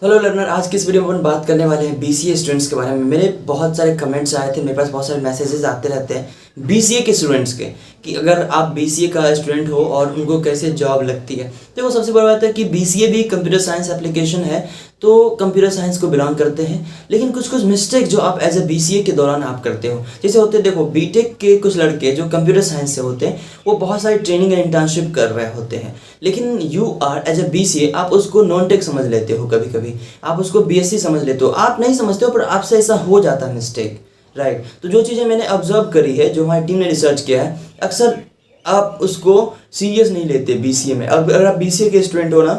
Hello learner, आज की इस वीडियो में अपन बात करने वाले हैं बीसीए स्टूडेंट्स के बारे में। मेरे बहुत सारे कमेंट्स आए थे, मेरे पास बहुत सारे मैसेजेस आते रहते हैं बीसीए के स्टूडेंट्स के कि अगर आप बीसीए का स्टूडेंट हो और उनको कैसे जॉब लगती है। देखो, सबसे बड़ी बात है कि बीसीए भी कंप्यूटर साइंस एप्लीकेशन है, तो कंप्यूटर साइंस को बिलोंग करते हैं। लेकिन कुछ कुछ मिस्टेक जो आप एज ए बीसीए के दौरान आप करते हो, जैसे होते हैं, देखो बीटेक के कुछ लड़के जो कंप्यूटर साइंस से होते हैं वो बहुत सारी ट्रेनिंग एंड इंटर्नशिप कर रहे होते हैं, लेकिन you are as a BCA आप उसको नॉन टेक समझ लेते हो, कभी कभी आप उसको बीएससी समझ लेते हो, आप नहीं समझते हो पर आपसे ऐसा हो जाता है मिस्टेक, राइट। तो जो चीज़ें मैंने ऑब्जर्व करी है, जो हमारी टीम ने रिसर्च किया है, अक्सर आप उसको सीरियस नहीं लेते बीसीए में। अब अगर आप बीसीए के स्टूडेंट हो ना,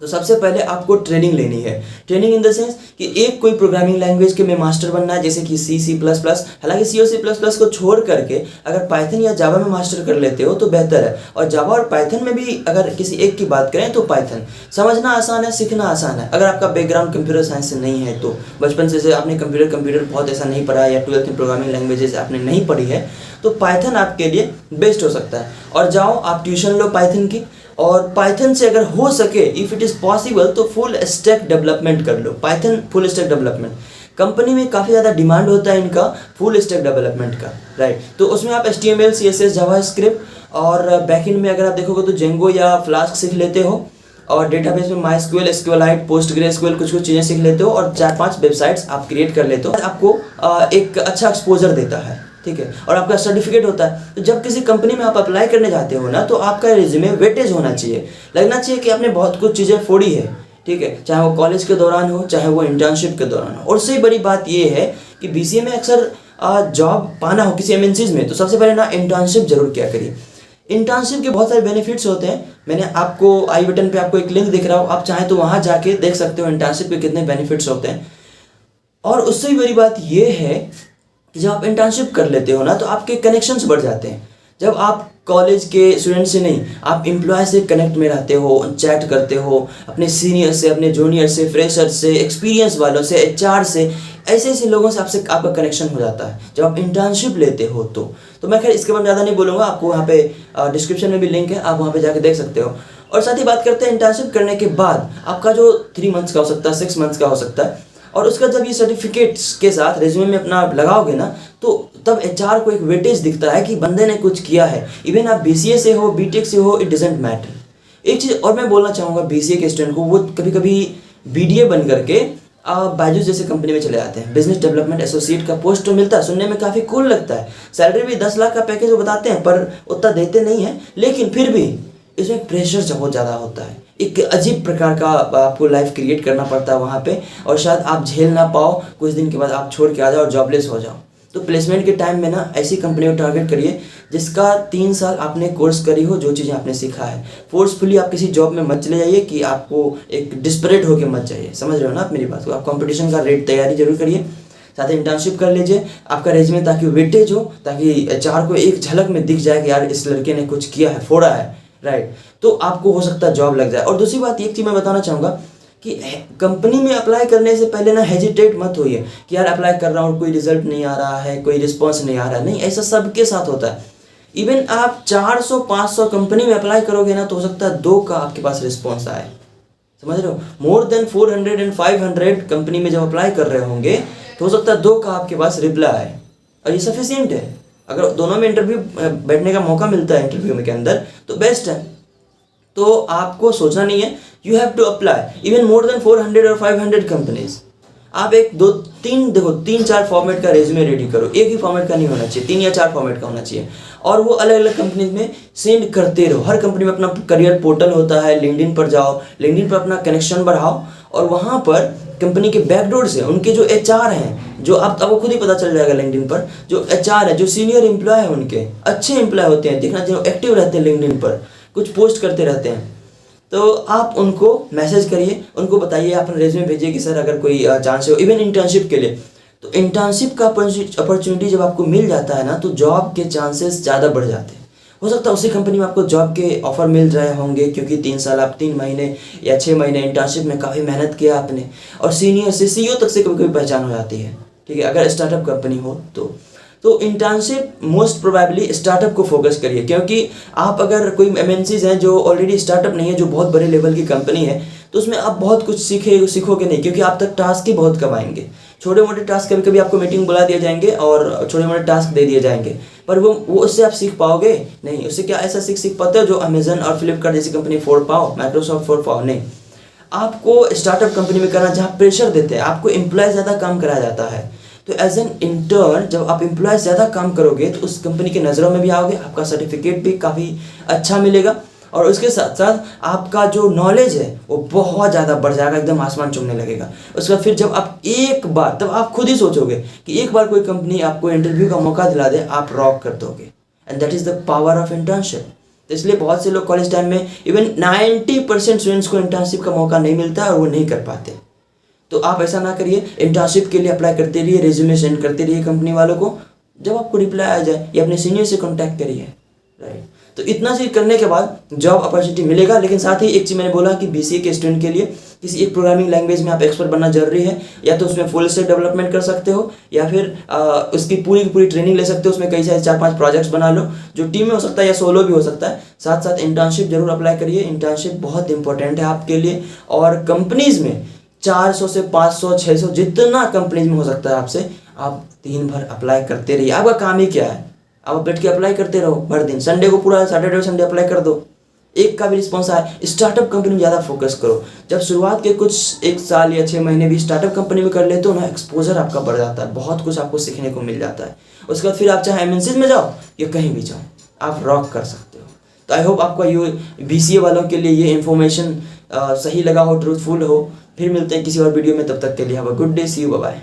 तो सबसे पहले आपको ट्रेनिंग लेनी है। ट्रेनिंग इन द सेंस कि एक कोई प्रोग्रामिंग लैंग्वेज के में मास्टर बनना है, जैसे कि C++। हालांकि C और C++ को छोड़ करके अगर पाइथन या जावा में मास्टर कर लेते हो तो बेहतर है। और जावा और पाइथन में भी अगर किसी एक की बात करें तो पाइथन समझना आसान है, सीखना आसान है। अगर आपका बैकग्राउंड कंप्यूटर साइंस से नहीं है, तो बचपन से आपने कंप्यूटर बहुत ऐसा नहीं पढ़ा, या 12th में प्रोग्रामिंग लैंग्वेजेस आपने नहीं पढ़ी है, तो पाइथन आपके लिए बेस्ट हो सकता है। और जाओ आप ट्यूशन लो पाइथन की, और पाइथन से अगर हो सके, इफ़ इट इज़ पॉसिबल, तो फुल स्टैक डेवलपमेंट कर लो। Python full stack development company में काफ़ी ज़्यादा डिमांड होता है इनका फुल स्टैक डेवलपमेंट का, राइट। तो उसमें आप HTML CSS जावास्क्रिप्ट और बैकएंड में अगर आप देखोगे तो जेंगो या फ्लास्क सीख लेते हो, और डेटाबेस में MySQL, SQLite, PostgreSQL कुछ चीज़ें सीख लेते हो, और 4-5 वेबसाइट्स आप क्रिएट कर लेते हो। आपको एक अच्छा एक्सपोजर देता है, ठीक है, और आपका सर्टिफिकेट होता है। तो जब किसी कंपनी में आप अप्लाई करने जाते हो ना, तो आपका रिज्यूमे वेटेज होना चाहिए, लगना चाहिए कि आपने बहुत कुछ चीज़ें फोड़ी है, ठीक है, चाहे वो कॉलेज के दौरान हो, चाहे वो इंटर्नशिप के दौरान हो। और उससे बड़ी बात ये है कि बीसीए में अक्सर जॉब पाना हो किसी एमएनसीज में, तो सबसे पहले ना इंटर्नशिप जरूर किया करिए। इंटर्नशिप के बहुत सारे बेनिफिट्स होते हैं। मैंने आपको आई बटन पे आपको एक लिंक दिख रहा हो, आप चाहें तो वहाँ जाके देख सकते हो इंटर्नशिप के कितने बेनिफिट्स होते हैं। और उससे भी बड़ी बात ये है कि जब आप इंटर्नशिप कर लेते हो ना, तो आपके कनेक्शंस बढ़ जाते हैं। जब आप कॉलेज के स्टूडेंट से नहीं, आप एम्प्लॉय से कनेक्ट में रहते हो, चैट करते हो अपने सीनियर से, अपने जूनियर से, फ्रेशर से, एक्सपीरियंस वालों से, HR से, ऐसे ऐसे लोगों से आपसे आपका कनेक्शन हो जाता है जब आप इंटर्नशिप लेते हो। तो मैं खैर इसके बारे में ज़्यादा नहीं बोलूँगा, आपको वहाँ पे डिस्क्रिप्शन में भी लिंक है, आप वहाँ पे जाके देख सकते हो। और साथ ही बात करते हैं इंटर्नशिप करने के बाद आपका जो 3 मंथ्स का हो सकता है, 6 मंथ्स का हो सकता है, और उसका जब ये सर्टिफिकेट्स के साथ रिज्यूमे में अपना लगाओगे ना, तो तब HR को एक वेटेज दिखता है कि बंदे ने कुछ किया है। इवन आप BCA से हो, BTech से हो, इट डजेंट मैटर। एक चीज़ और मैं बोलना चाहूँगा BCA के स्टूडेंट को, वो कभी कभी BDA बन करके बायजूस जैसे कंपनी में चले जाते हैं। बिजनेस डेवलपमेंट एसोसिएट का पोस्ट तो मिलता है, सुनने में काफ़ी कूल लगता है, सैलरी भी 10 लाख का पैकेज वो बताते हैं, पर उतना देते नहीं हैं। लेकिन फिर भी इसमें प्रेशर बहुत ज़्यादा होता है, एक अजीब प्रकार का आपको लाइफ क्रिएट करना पड़ता है वहाँ पे, और शायद आप झेल ना पाओ, कुछ दिन के बाद आप छोड़ के आ जाओ और जॉबलेस हो जाओ। तो प्लेसमेंट के टाइम में ना ऐसी कंपनी को टारगेट करिए जिसका 3 साल आपने कोर्स करी हो, जो चीज़ें आपने सीखा है। फोर्सफुली आप किसी जॉब में मत चले जाइए कि आपको एक डिस्परेट होकर मत जाइए, समझ रहे हो ना आप मेरी बात को। आप कंपटीशन का रेट तैयारी जरूर करिए, साथ ही इंटर्नशिप कर लीजिए आपका रेज्यूमे, ताकि वेटेज हो, ताकि HR को एक झलक में दिख जाए कि यार इस लड़के ने कुछ किया है, फोड़ा है, राइट। तो आपको हो सकता है जॉब लग जाए। और दूसरी बात एक चीज़ मैं बताना चाहूँगा कि कंपनी में अप्लाई करने से पहले ना हेजिटेट मत होइए कि यार अप्लाई कर रहा हूँ, कोई रिजल्ट नहीं आ रहा है, कोई रिस्पॉन्स नहीं आ रहा है। नहीं, ऐसा सबके साथ होता है। इवन आप 400-500 कंपनी में अप्लाई करोगे ना, तो हो सकता है 2 का आपके पास रिस्पॉन्स आए, समझ रहे हो। मोर देन 400 and 500 कंपनी में जब अप्लाई कर रहे होंगे, तो हो सकता है 2 का आपके पास रिप्लाई आए, और ये सफिशियंट है। अगर दोनों में इंटरव्यू बैठने का मौका मिलता है इंटरव्यू में के अंदर, तो बेस्ट है। तो आपको सोचना नहीं है, you have to apply even more than 400 और 500 कंपनीज। आप 3-4 फॉर्मेट का रेज्यूमे रेडी करो, एक ही फॉर्मेट का नहीं होना चाहिए, 3 या 4 फॉर्मेट का होना चाहिए, और वो अलग अलग कंपनीज में सेंड करते रहो। हर कंपनी में अपना करियर पोर्टल होता है, लिंक्डइन पर जाओ, लिंक्डइन पर अपना कनेक्शन बढ़ाओ, और वहाँ पर कंपनी के बैकडोर से उनके जो HR हैं, जो आपको खुद ही पता चल जाएगा लिंक्डइन पर, जो HR है, जो सीनियर एम्प्लॉय है, उनके अच्छे एम्प्लॉय होते हैं, देखना जो एक्टिव रहते हैं लिंक्डइन पर, कुछ पोस्ट करते रहते हैं, तो आप उनको मैसेज करिए, उनको बताइए, अपना रेज्यूमे भेजिए कि सर अगर कोई चांस हो। इवन इंटर्नशिप के लिए, तो इंटर्नशिप का अपॉर्चुनिटी जब आपको मिल जाता है ना, तो जॉब के चांसेस ज़्यादा बढ़ जाते हैं। हो सकता है उसी कंपनी में आपको जॉब के ऑफर मिल रहे होंगे, क्योंकि 3 साल आप 3 महीने या 6 महीने इंटर्नशिप में काफ़ी मेहनत किया आपने, और सीनियर से CEO तक से कभी कभी पहचान हो जाती है, ठीक है, अगर स्टार्टअप कंपनी हो तो। तो इंटर्नशिप मोस्ट प्रोबेबली स्टार्टअप को फोकस करिए, क्योंकि आप अगर कोई एमएनसीज हैं जो ऑलरेडी स्टार्टअप नहीं है, जो बहुत बड़े लेवल की कंपनी है, तो उसमें आप बहुत कुछ सीखोगे नहीं, क्योंकि आप तक टास्क ही बहुत कम आएंगे। छोटे मोटे टास्क कभी कभी आपको मीटिंग बुला दिए जाएंगे और छोटे मोटे टास्क दे दिए जाएंगे, पर वो उससे आप सीख पाओगे नहीं। उससे क्या ऐसा सीख पाते हो जो अमेजन और फ्लिपकार्ट जैसी कंपनी फोड़ पाओ, माइक्रोसॉफ्ट फोड़ पाओ? नहीं। आपको स्टार्टअप कंपनी में करना जहाँ प्रेशर देते हैं, आपको एम्प्लॉय ज़्यादा काम कराया जाता है। तो एज एन इंटर्न जब आप एम्प्लॉय ज़्यादा काम करोगे तो उस कंपनी की नज़रों में भी आओगे, आपका सर्टिफिकेट भी काफ़ी अच्छा मिलेगा, और उसके साथ साथ आपका जो नॉलेज है वो बहुत ज़्यादा बढ़ जाएगा, एकदम आसमान चूमने लगेगा। उसके बाद फिर जब आप एक बार, तब आप खुद ही सोचोगे कि एक बार कोई कंपनी आपको इंटरव्यू का मौका दिला दे, आप रॉक कर दोगे। And that is the power of internship. तो इसलिए बहुत से लोग कॉलेज टाइम में इवन 90% स्टूडेंट्स को इंटर्नशिप का मौका नहीं मिलता है और वो नहीं कर पाते। तो आप ऐसा ना करिए, इंटर्नशिप के लिए अप्लाई करते रहिए, रिज्यूमे सेंड करते रहिए कंपनी वालों को। जब आपको रिप्लाई आ जाए या अपने सीनियर से कॉन्टैक्ट करिए, राइट। तो इतना चीज़ करने के बाद जॉब अपॉर्चुनिटी मिलेगा। लेकिन साथ ही एक चीज़ मैंने बोला कि बीसीए के स्टूडेंट के लिए किसी एक प्रोग्रामिंग लैंग्वेज में आप एक्सपर्ट बनना जरूरी है। या तो उसमें फुल स्टैक डेवलपमेंट कर सकते हो, या फिर उसकी पूरी की पूरी ट्रेनिंग ले सकते हो। उसमें कई सारे 4-5 प्रोजेक्ट्स बना लो, जो टीम में हो सकता है या सोलो भी हो सकता है। साथ साथ इंटर्नशिप जरूर अप्लाई करिए, इंटर्नशिप बहुत इंपॉर्टेंट है आपके लिए। और कंपनीज में 400 से 500, 600 जितना कंपनीज में हो सकता है आपसे, आप दिन भर अप्लाई करते रहिए। आपका काम ही क्या है, आप बैठ के अप्लाई करते रहो भर दिन। संडे को पूरा सैटरडे संडे अप्लाई कर दो, एक का भी रिस्पॉन्स आए। स्टार्टअप कंपनी में ज़्यादा फोकस करो। जब शुरुआत के कुछ 1 साल या 6 महीने भी स्टार्टअप कंपनी में कर लेते हो ना, एक्सपोजर आपका बढ़ जाता है, बहुत कुछ आपको सीखने को मिल जाता है। उसके बाद फिर आप चाहे एमएनसीज में जाओ या कहीं भी जाओ, आप रॉक कर सकते हो। तो आई होप आपका ये बीसीए वालों के लिए ये इन्फॉर्मेशन सही लगा हो, ट्रूथफुल हो। फिर मिलते हैं किसी और वीडियो में, तब तक के लिए have a good day, see you, bye bye.